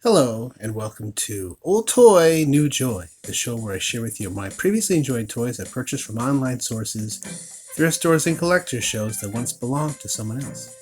Hello, and welcome to Old Toy, New Joy, the show where I share with you my previously enjoyed toys I purchased from online sources, thrift stores, and collector shows that once belonged to someone else.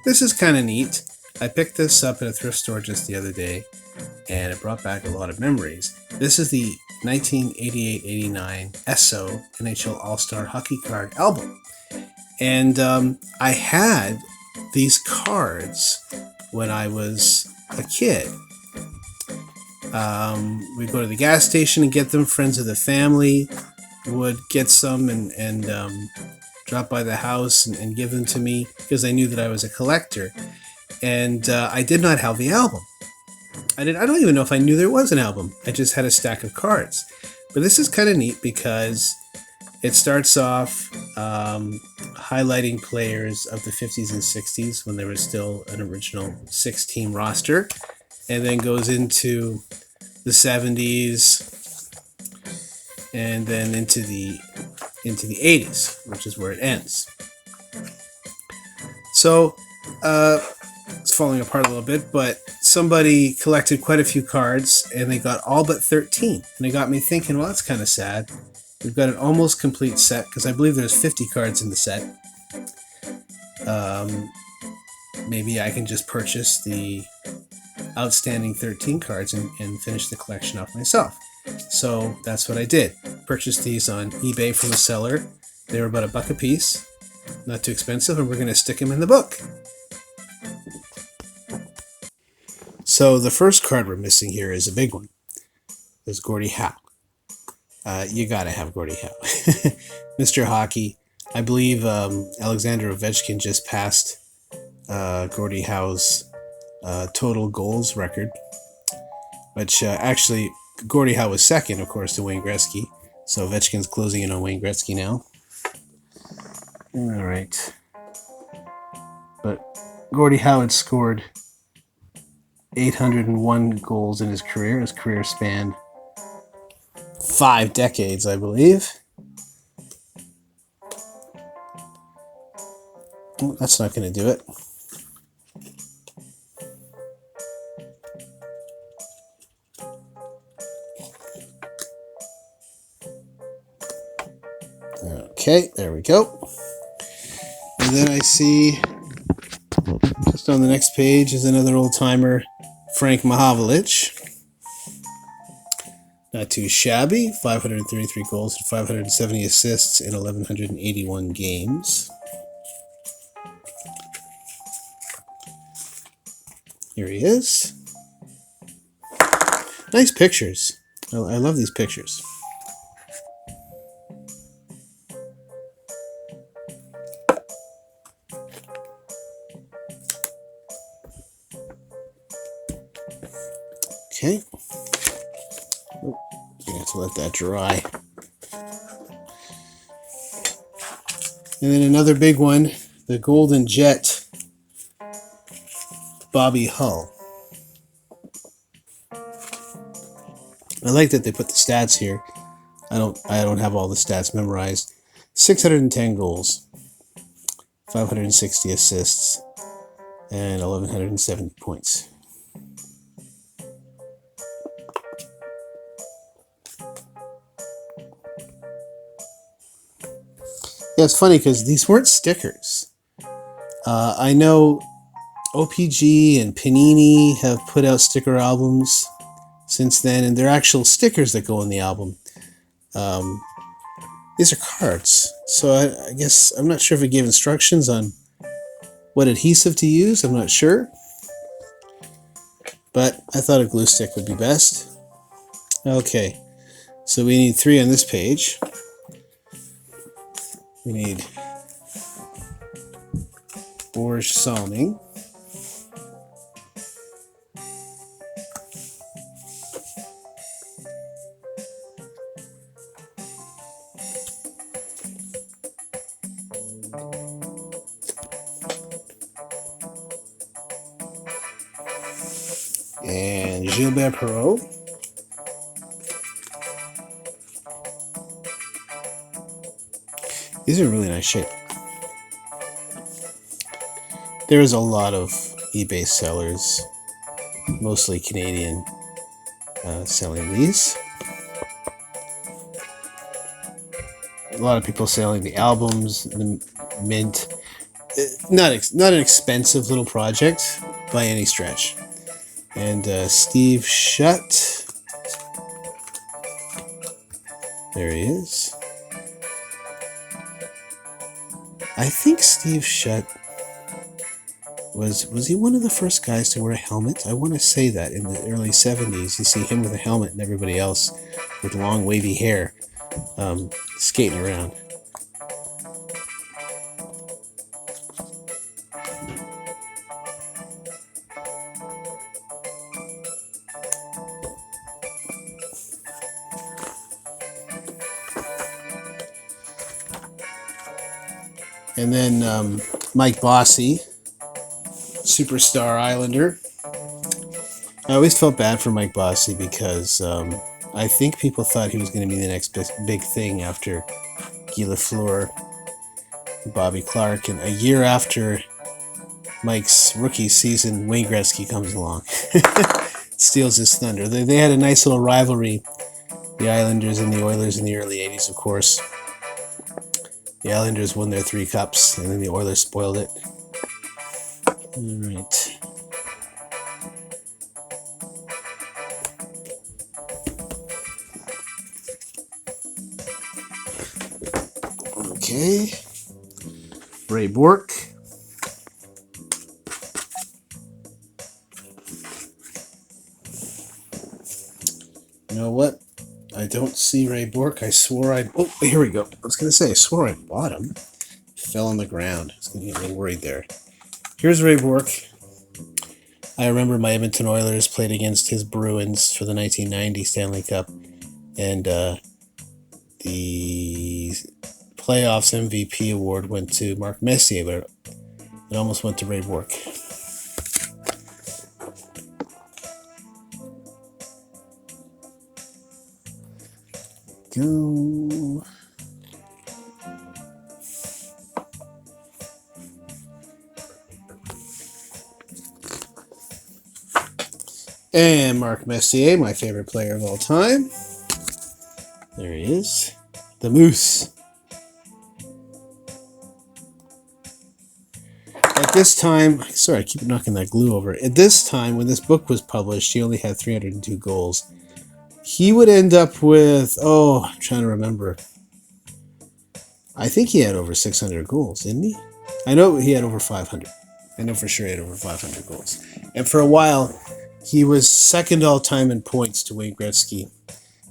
This is kind of neat. I picked this up at a thrift store just the other day, and it brought back a lot of memories. This is the 1988-89 Esso NHL All-Star Hockey Card album. And I had these cards when I was a kid. We'd go to the gas station and get them. Friends of the family would get some and drop by the house and give them to me because I knew that I was a collector. And I did not have the album. I don't even know if I knew there was an album. I just had a stack of cards. But this is kind of neat because it starts off highlighting players of the 50s and 60s when there was still an original 6-team roster, and then goes into the 70s and then into the 80s, which is where it ends. So it's falling apart a little bit, but somebody collected quite a few cards and they got all but 13, and it got me thinking, well, that's kind of sad. We've got an almost complete set because I believe there's 50 cards in the set. Maybe I can just purchase the outstanding 13 cards and finish the collection off myself. So that's what I did. Purchased these on eBay from a seller. They were about $1 a piece. Not too expensive, and we're going to stick them in the book. So the first card we're missing here is a big one. There's Gordie Howe. You gotta have Gordie Howe. Mr. Hockey. I believe Alexander Ovechkin just passed Gordie Howe's total goals record, which actually Gordie Howe was second, of course, to Wayne Gretzky. So Ovechkin's closing in on Wayne Gretzky now. All right. But Gordie Howe had scored 801 goals in his career. His career spanned 5 decades, I believe. Oh, that's not going to do it. Okay, there we go. And then I see, just on the next page, is another old-timer, Frank Mahavlich. Not too shabby. 533 goals and 570 assists in 1,181 games. Here he is. Nice pictures. I love these pictures. Okay. You have to let that dry. And then another big one, the Golden Jet, Bobby Hull. I like that they put the stats here. I don't have all the stats memorized. 610 goals, 560 assists, and 1,170 points. Yeah, it's funny because these weren't stickers. I know OPG and Panini have put out sticker albums since then, and they're actual stickers that go in the album. These are cards, so I guess I'm not sure if it gave instructions on what adhesive to use. I'm not sure, but I thought a glue stick would be best. Okay, so we need 3 on this page. We need Borge Salming. And Gilbert Perreault. These are in really nice shape. There's a lot of eBay sellers, mostly Canadian, selling these. A lot of people selling the albums, the mint. Not an expensive little project by any stretch. And Steve Shutt. There he is. I think Steve Shutt was he one of the first guys to wear a helmet? I want to say that in the early 70s. You see him with a helmet and everybody else with long wavy hair skating around. And then Mike Bossy, superstar Islander. I always felt bad for Mike Bossy because I think people thought he was going to be the next big thing after Guy Lafleur, Bobby Clark, and a year after Mike's rookie season, Wayne Gretzky comes along, steals his thunder. They had a nice little rivalry, the Islanders and the Oilers in the early 80s, of course. The Islanders won their 3 cups, and then the Oilers spoiled it. All right. Okay. Ray Bourque. You know what? I don't see Ray Bourque. I swore I... Oh, here we go. I was going to say, I swore I bought him. Fell on the ground. I was going to get a little worried there. Here's Ray Bourque. I remember my Edmonton Oilers played against his Bruins for the 1990 Stanley Cup. And the playoffs MVP award went to Mark Messier, but it almost went to Ray Bourque. Go. And Mark Messier, my favorite player of all time. There he is. The Moose. At this time, sorry, I keep knocking that glue over. At this time, when this book was published, he only had 302 goals. He would end up with, I'm trying to remember. I think he had over 600 goals, didn't he? I know he had over 500. I know for sure he had over 500 goals. And for a while, he was second all-time in points to Wayne Gretzky.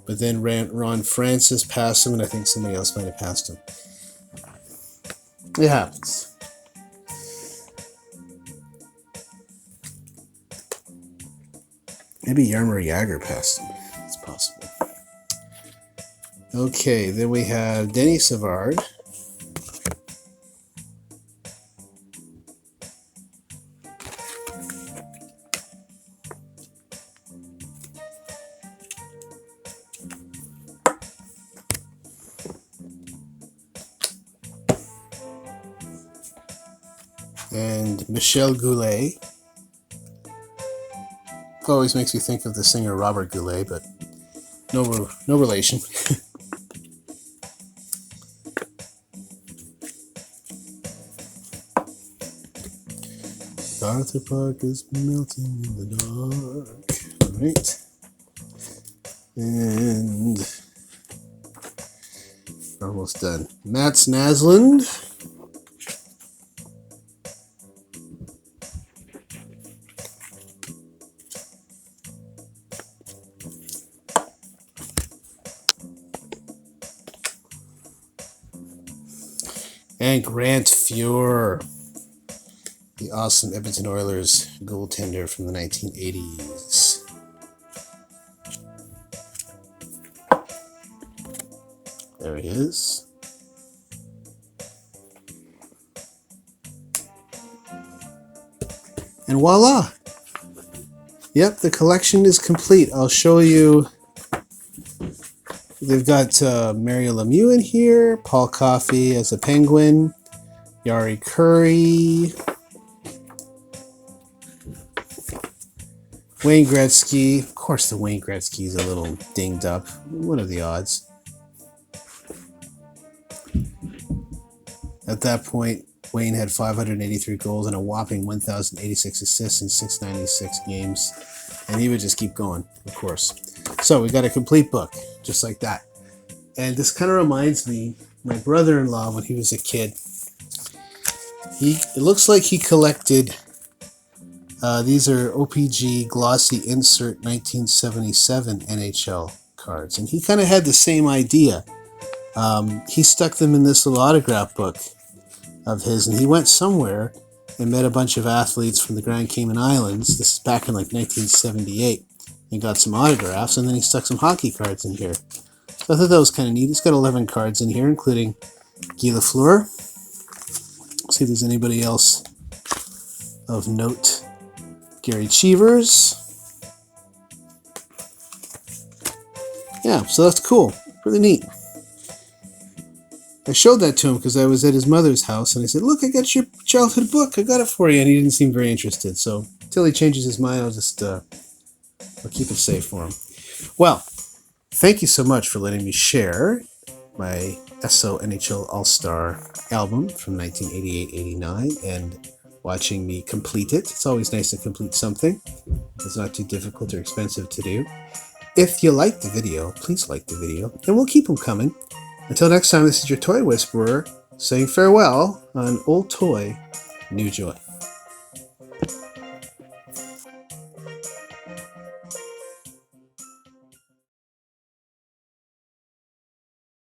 But then Ron Francis passed him, and I think somebody else might have passed him. It happens. Maybe Jaromir Jagr passed him. It's possible. Okay, then we have Denny Savard. And Michel Goulet. Always makes me think of the singer Robert Goulet, but no relation. Arthur Park is melting in the dark. All right. And almost done. Mats Naslund. And Grant Fuhr, the awesome Edmonton Oilers goaltender from the 1980s. There he is. And voila! Yep, the collection is complete. I'll show you. They've got Mario Lemieux in here, Paul Coffey as a Penguin, Yari Curry, Wayne Gretzky. Of course, the Wayne Gretzky is a little dinged up. What are the odds? At that point, Wayne had 583 goals and a whopping 1,086 assists in 696 games. And he would just keep going, of course. So we got a complete book, just like that. And this kind of reminds me, my brother-in-law, when he was a kid, it looks like he collected, these are OPG Glossy Insert 1977 NHL cards. And he kind of had the same idea. He stuck them in this little autograph book of his, and he went somewhere and met a bunch of athletes from the Grand Cayman Islands. This is back in like 1978. He got some autographs, and then he stuck some hockey cards in here. So I thought that was kind of neat. He's got 11 cards in here, including Guy Lafleur. See if there's anybody else of note. Gary Cheevers. Yeah, so that's cool. Really neat. I showed that to him because I was at his mother's house, and I said, look, I got your childhood book. I got it for you. And he didn't seem very interested. So until he changes his mind, I'll just I'll keep it safe for him. Well, thank you so much for letting me share my Esso NHL All-Star album from 1988-89 and watching me complete it. It's always nice to complete something. It's not too difficult or expensive to do. If you liked the video, please like the video, and we'll keep them coming. Until next time, this is your Toy Whisperer saying farewell on Old Toy, New Joy.